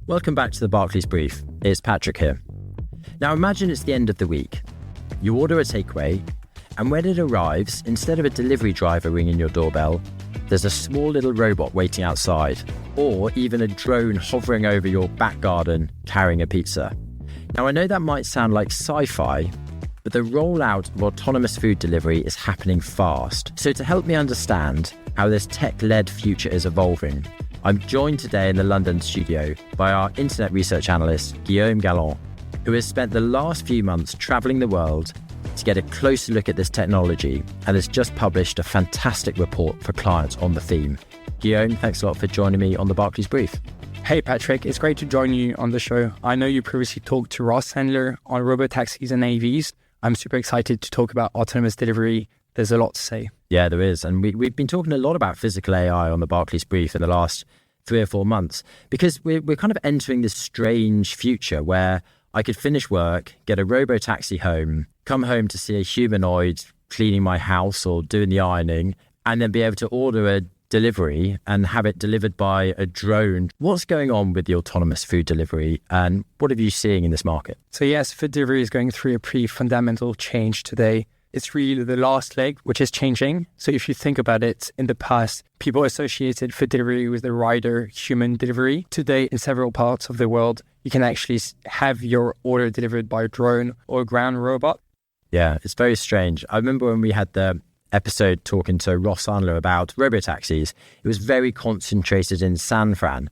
Welcome back to the Barclays Brief. It's Patrick here. Now imagine it's the end of the week. You order a takeaway, and when it arrives, instead of a delivery driver ringing your doorbell, there's a small little robot waiting outside, or even a drone hovering over your back garden carrying a pizza. Now I know that might sound like sci-fi, but the rollout of autonomous food delivery is happening fast. So to help me understand how this tech-led future is evolving, I'm joined today in the London studio by our internet research analyst, Guillaume Galland, who has spent the last few months travelling the world to get a closer look at this technology and has just published a fantastic report for clients on the theme. Guillaume, thanks a lot for joining me on the Barclays Brief. Hey Patrick, it's great to join you on the show. I know you previously talked to Ross Sandler on robotaxis and AVs. I'm super excited to talk about autonomous delivery. There's a lot to say. Yeah, there is. And we've been talking a lot about physical AI on the Barclays Brief in the last 3 or 4 months, because we're kind of entering this strange future where I could finish work, get a robo-taxi home, come home to see a humanoid cleaning my house or doing the ironing, and then be able to order a delivery and have it delivered by a drone. What's going on with the autonomous food delivery, and what are you seeing in this market? So yes, food delivery is going through a pretty fundamental change today. It's really the last leg, which is changing. So if you think about it, in the past, people associated food delivery with the rider human delivery. Today, in several parts of the world, you can actually have your order delivered by a drone or a ground robot. Yeah, it's very strange. I remember when we had the episode talking to Ross Sandler about robotaxis, it was very concentrated in San Fran.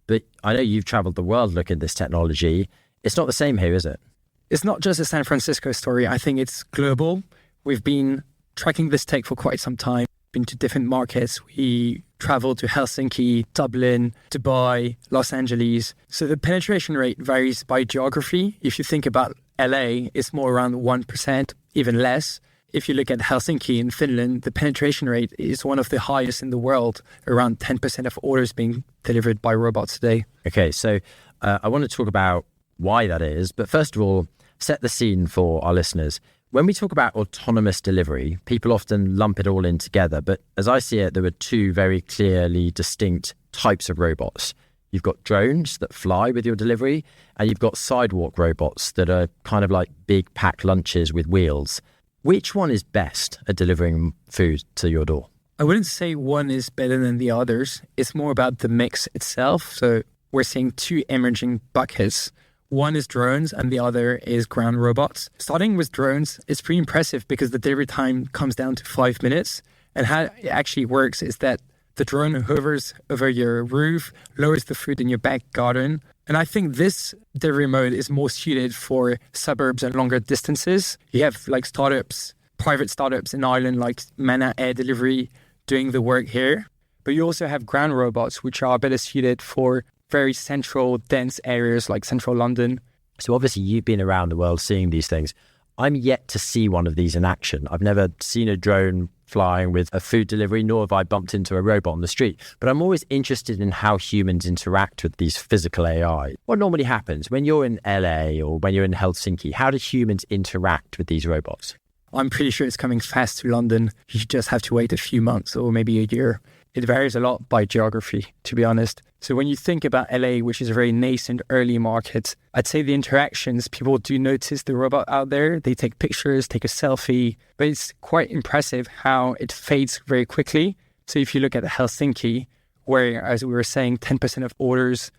But I know you've traveled the world looking at this technology. It's not the same here, is it? It's not just a San Francisco story. I think it's global. We've been tracking this tech for quite some time, been to different markets. We traveled to Helsinki, Dublin, Dubai, Los Angeles. So the penetration rate varies by geography. If you think about LA, it's more around 1%, even less. If you look at Helsinki in Finland, the penetration rate is one of the highest in the world, around 10% of orders being delivered by robots today. Okay, so I want to talk about why that is. But first of all, set the scene for our listeners. When we talk about autonomous delivery, people often lump it all in together. But as I see it, there are two very clearly distinct types of robots. You've got drones that fly with your delivery, and you've got sidewalk robots that are kind of like big packed lunches with wheels. Which one is best at delivering food to your door? I wouldn't say one is better than the others. It's more about the mix itself. So we're seeing two emerging buckets. One is drones and the other is ground robots. Starting with drones, it's pretty impressive because the delivery time comes down to 5 minutes. And how it actually works is that the drone hovers over your roof, lowers the food in your back garden. And I think this delivery mode is more suited for suburbs and longer distances. You have like startups, private startups in Ireland like Mana Air Delivery doing the work here. But you also have ground robots, which are better suited for very central, dense areas like central London. So obviously you've been around the world seeing these things. I'm yet to see one of these in action. I've never seen a drone flying with a food delivery, nor have I bumped into a robot on the street. But I'm always interested in how humans interact with these physical AI. What normally happens when you're in LA or when you're in Helsinki? How do humans interact with these robots? I'm pretty sure it's coming fast to London. You just have to wait a few months or maybe a year. It varies a lot by geography, to be honest. So when you think about LA, which is a very nascent early market, I'd say the interactions, people do notice the robot out there. They take pictures, take a selfie, but it's quite impressive how it fades very quickly. So if you look at Helsinki, where, as we were saying, 10% of orders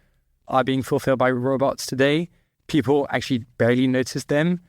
are being fulfilled by robots today, people actually barely notice them.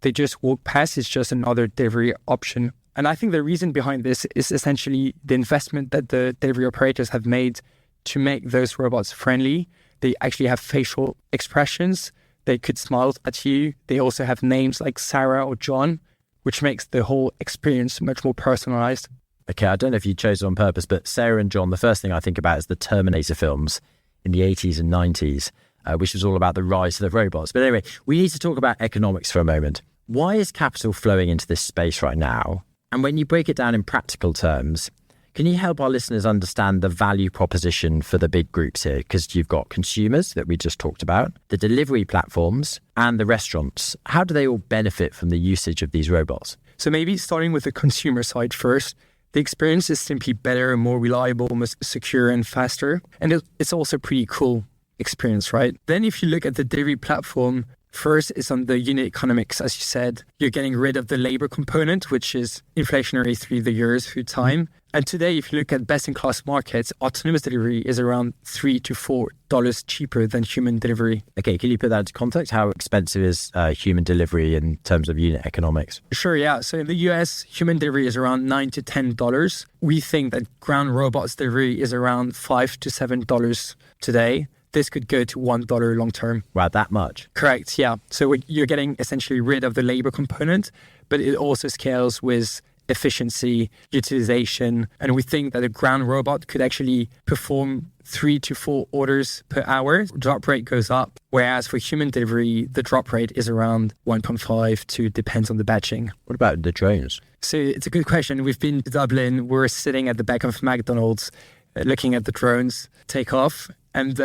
They just walk past. It's just another delivery option. And I think the reason behind this is essentially the investment that the delivery operators have made to make those robots friendly. They actually have facial expressions. They could smile at you. They also have names like Sarah or John, which makes the whole experience much more personalized. Okay, I don't know if you chose it on purpose, but Sarah and John, the first thing I think about is the Terminator films in the 80s and 90s, which was all about the rise of the robots. But anyway, we need to talk about economics for a moment. Why is capital flowing into this space right now? And when you break it down in practical terms, can you help our listeners understand the value proposition for the big groups here? Because you've got consumers that we just talked about, the delivery platforms and the restaurants. How do they all benefit from the usage of these robots? So maybe starting with the consumer side first, the experience is simply better, more reliable, more secure and faster. And it's also pretty cool experience, right? Then if you look at the delivery platform, first is on the unit economics. As you said, you're getting rid of the labor component, which is inflationary through the years, through time. And today, if you look at best-in-class markets, autonomous delivery is around $3 to $4 cheaper than human delivery. Okay, can you put that into context? How expensive is human delivery in terms of unit economics? Sure, yeah. So in the US, human delivery is around $9 to $10. We think that ground robots delivery is around $5 to $7 today. This could go to $1 long term. Wow, that much? Correct, yeah. So you're getting essentially rid of the labor component, but it also scales with efficiency, utilization. And we think that a ground robot could actually perform 3 to 4 orders per hour. Drop rate goes up. Whereas for human delivery, the drop rate is around 1.5 to, depends on the batching. What about the drones? So it's a good question. We've been to Dublin. We're sitting at the back of McDonald's looking at the drones take off. And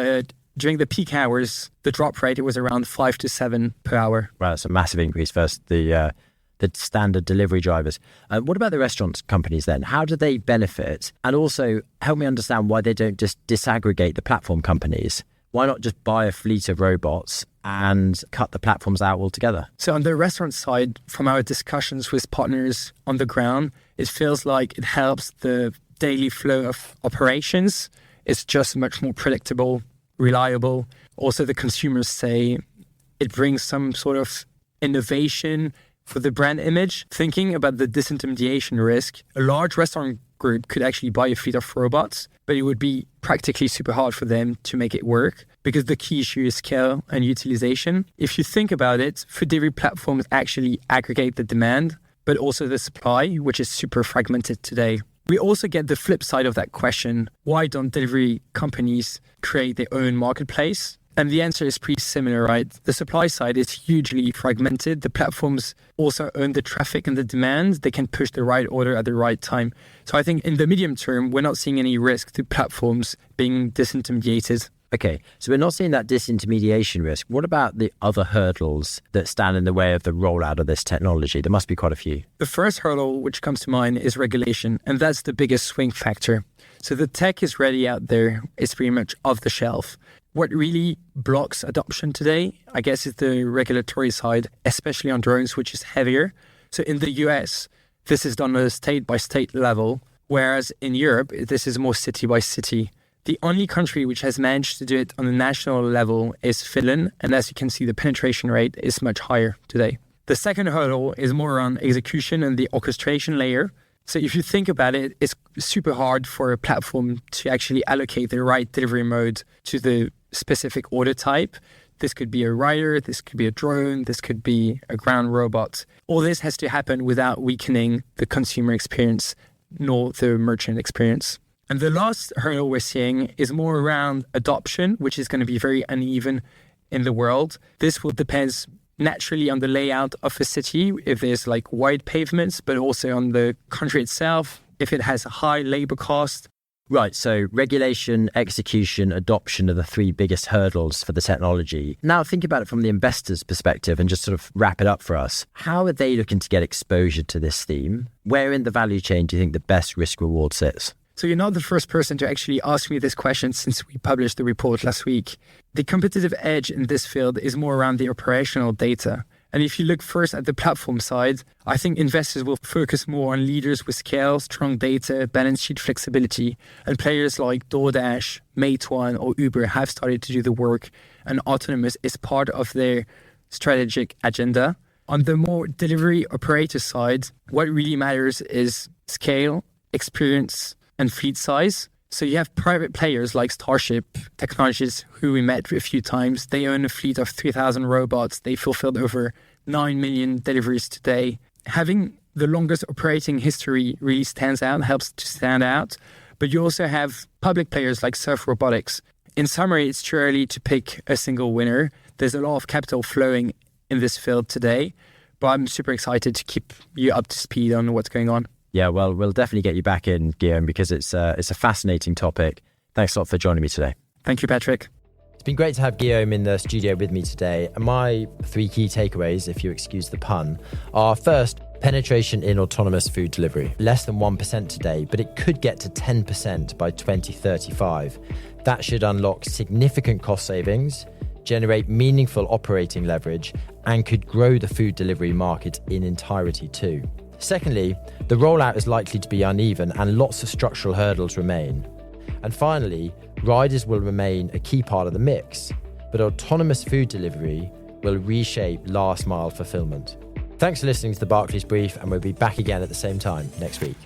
during the peak hours, the drop rate, it was around 5 to 7 per hour. Wow, that's a massive increase versus the standard delivery drivers. What about the restaurant companies then? How do they benefit? And also help me understand why they don't just disaggregate the platform companies. Why not just buy a fleet of robots and cut the platforms out altogether? So on the restaurant side, from our discussions with partners on the ground, it feels like it helps the daily flow of operations. It's just much more predictable, reliable. Also, the consumers say it brings some sort of innovation for the brand image. Thinking about the disintermediation risk, a large restaurant group could actually buy a fleet of robots, but it would be practically super hard for them to make it work because the key issue is scale and utilization. If you think about it, food delivery platforms actually aggregate the demand, but also the supply, which is super fragmented today. We also get the flip side of that question. Why don't delivery companies create their own marketplace? And the answer is pretty similar, right? The supply side is hugely fragmented. The platforms also own the traffic and the demand. They can push the right order at the right time. So I think in the medium term, we're not seeing any risk to platforms being disintermediated. Okay, so we're not seeing that disintermediation risk. What about the other hurdles that stand in the way of the rollout of this technology? There must be quite a few. The first hurdle which comes to mind is regulation, and that's the biggest swing factor. So the tech is ready out there. It's pretty much off the shelf. What really blocks adoption today, I guess, is the regulatory side, especially on drones, which is heavier. So in the US, this is done at a state-by-state level, whereas in Europe, this is more city by city. The only country which has managed to do it on a national level is Finland. And as you can see, the penetration rate is much higher today. The second hurdle is more around execution and the orchestration layer. So if you think about it, it's super hard for a platform to actually allocate the right delivery mode to the specific order type. This could be a rider, this could be a drone, this could be a ground robot. All this has to happen without weakening the consumer experience nor the merchant experience. And the last hurdle we're seeing is more around adoption, which is going to be very uneven in the world. This will depend naturally on the layout of a city, if there's like wide pavements, but also on the country itself, if it has a high labor cost. Right, so regulation, execution, adoption are the 3 biggest hurdles for the technology. Now think about it from the investor's perspective and just sort of wrap it up for us. How are they looking to get exposure to this theme? Where in the value chain do you think the best risk reward sits? So you're not the first person to actually ask me this question since we published the report last week. The competitive edge in this field is more around the operational data. And if you look first at the platform side, I think investors will focus more on leaders with scale, strong data, balance sheet flexibility, and players like DoorDash, Meituan, or Uber have started to do the work, and autonomous is part of their strategic agenda. On the more delivery operator side, what really matters is scale, experience, and fleet size. So you have private players like Starship Technologies, who we met a few times. They own a fleet of 3,000 robots. They fulfilled over 9 million deliveries today. Having the longest operating history really stands out, helps to stand out. But you also have public players like Surf Robotics. In summary, it's too early to pick a single winner. There's a lot of capital flowing in this field today, but I'm super excited to keep you up to speed on what's going on. Yeah, well, we'll definitely get you back in, Guillaume, because it's a fascinating topic. Thanks a lot for joining me today. Thank you, Patrick. It's been great to have Guillaume in the studio with me today. And my 3 key takeaways, if you excuse the pun, are first, Penetration in autonomous food delivery, less than 1% today, but it could get to 10% by 2035. That should unlock significant cost savings, generate meaningful operating leverage, and could grow the food delivery market in entirety too. Secondly, the rollout is likely to be uneven and lots of structural hurdles remain. And finally, riders will remain a key part of the mix, but autonomous food delivery will reshape last mile fulfillment. Thanks for listening to the Barclays Brief, and we'll be back again at the same time next week.